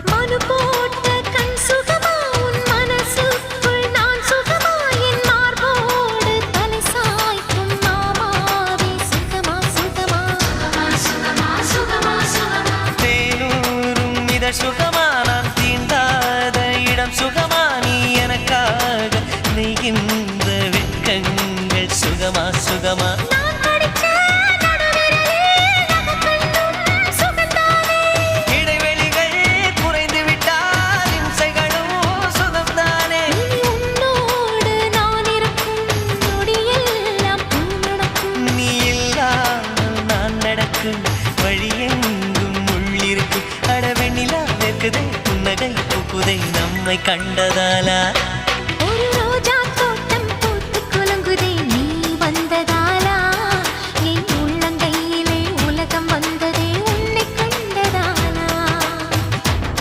மனு போட்ட கண் சுகமா உன் மனசுக்குள் நான் சுகமா என் மார்போடு தலை சாய்க்கும் மாமாவே சுகமா சுகமா சுகமா சுகமா சுகமா தேனூரும் இதழ் சுகமா நான் தீண்டாத இடம் சுகமா நீ எனக்காக நெய்கின்ற வெட்கங்கள் சுகமா சுகமா நான் படிச்ச நடுவிரலே நகக்கண்ணும் சுகந்தானே இடைவெளிகள் குறைந்து விட்டால் இம்சைகளும் சுகம்தானே இனி உன்னோடு நான் இருக்கும் நொடியெல்லாம் பூ நடக்கும் நீ இல்லாமல் நான் நடக்கும் வழியெங்கும் உள்ளிருக்கு அடவெண்ணிலா வெக்குதே புன்னகை பூக்குதை நம்மை கண்டதாலா